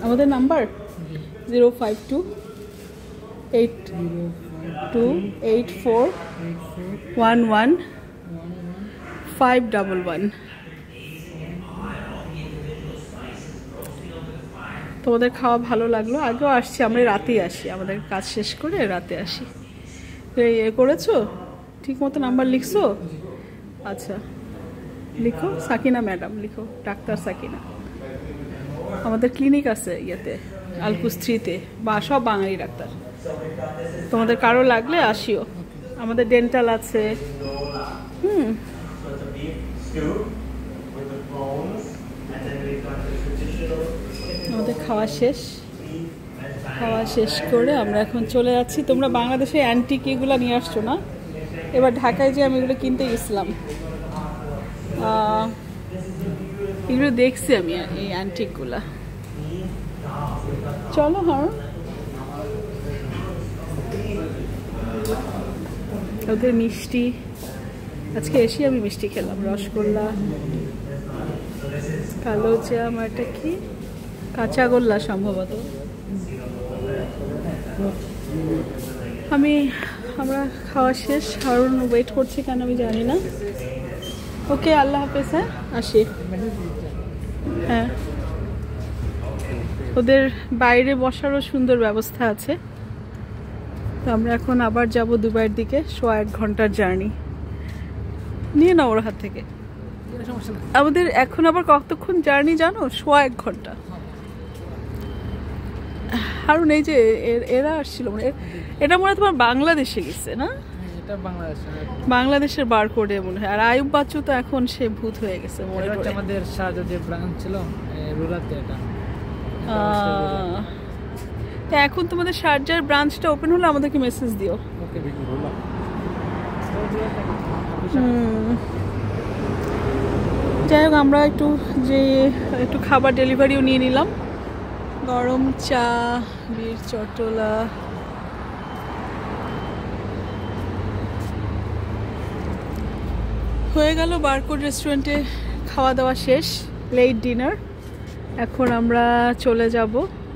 আমাদের নাম্বার 05282841111 তোমাদের খাওয়া ভালো লাগলো। আগেও আসছি, আমরা রাতেই আসি, আমাদের কাজ শেষ করে রাতে আসি। এ করেছো ঠিক মতো, নাম্বার লিখছো? আচ্ছা লিখো, সাকিনা ম্যাডাম লিখো, ডাক্তার সাকিনা। আমাদের ক্লিনিক আছে ইয়েতে আলকুস্ত্রিতে, বা সব বাঙালি ডাক্তার। তোমাদের কারো লাগলে আসিও। আমাদের ডেন্টাল আছে। আমাদের খাওয়া শেষ, খাওয়া শেষ করে আমরা এখন চলে যাচ্ছি। তোমরা বাংলাদেশে অ্যান্টিক এগুলো নিয়ে আসছো না? এবার ঢাকায় যে আমি এগুলো কিনতে গেছিলাম, এগুলো দেখছি আমি, এই অ্যান্টিকগুলা। চলো। হ্যাঁ, ওদের মিষ্টি, আজকে এসে আমি মিষ্টি খেলাম, রসগোল্লা, কালো জাম, এটা কি কাঁচাগোল্লা সম্ভবত। আমরা খাওয়া শেষ, হারুন ওয়েট করছে কেন আমি জানি না। ওকে, আল্লাহ হাফেজ। হ্যাঁ, আসি। হ্যাঁ, ওদের বাইরে বসারও সুন্দর ব্যবস্থা আছে। তো আমরা এখন আবার যাব দুবাইয়ের দিকে, 1.5 ঘন্টার জার্নি। নিয়ে নাও ওর হাত থেকে। আমাদের এখন আবার কতক্ষণ জার্নি জানো? 1.5 ঘন্টা। হারুন, এই যে এরা আসছিল, এটা মনে হয় তোমার বাংলাদেশে গেছে না? বাংলাদেশের বার কোডে মনে হয়। আর আয়ুব বাচ্চু তো এখন সে ভূত হয়ে গেছে। আমাদের শাহজাদের ব্রাঞ্চ ছিল রুরাতে, এটা এখন তোমাদের শারজার ব্রাঞ্চটা ওপেন হলে আমাদেরকে মেসেজ দিও। যাই হোক, আমরা একটু খাবার ডেলিভারিও নিয়ে নিলাম। গরম চা, বীর চটলা, হয়ে গেল। বারকোড রেস্টুরেন্টে খাওয়া দাওয়া শেষ, লেট ডিনার। এখন আমরা চলে যাব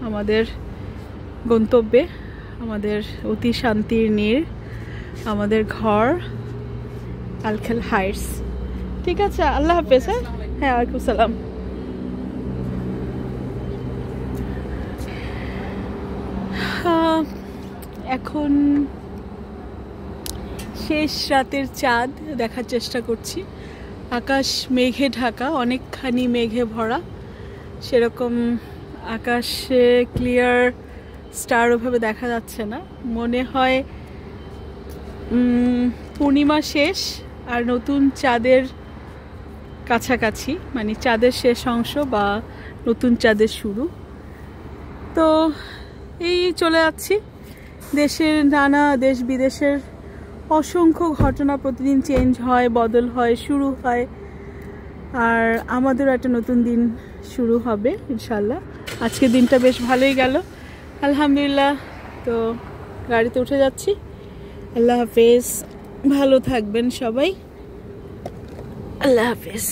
আমাদের গন্তব্যে, আমাদের অতি শান্তির নীড়, আমাদের ঘর আলখেল হাইটস। ঠিক আছে, আল্লাহ হাফেজ। হ্যাঁ, ওয়ালাইকুম সালাম। এখন শেষ রাতের চাঁদ দেখার চেষ্টা করছি। আকাশ মেঘে ঢাকা, অনেকখানি মেঘে ভরা, সেরকম আকাশে ক্লিয়ার স্টার ওভাবে দেখা যাচ্ছে না। মনে হয় পূর্ণিমা শেষ আর নতুন চাঁদের কাছাকাছি, মানে চাঁদের শেষ অংশ বা নতুন চাঁদের শুরু। তো এই চলে যাচ্ছি। দেশের নানা দেশ বিদেশের অসংখ্য ঘটনা প্রতিদিন চেঞ্জ হয়, বদল হয়, শুরু হয়। আর আমাদেরও একটা নতুন দিন শুরু হবে ইনশাল্লাহ। আজকের দিনটা বেশ ভালোই গেল, আলহামদুলিল্লাহ। তো গাড়িতে উঠে যাচ্ছি। আল্লাহ হাফেজ, ভালো থাকবেন সবাই। আল্লাহ হাফেজ।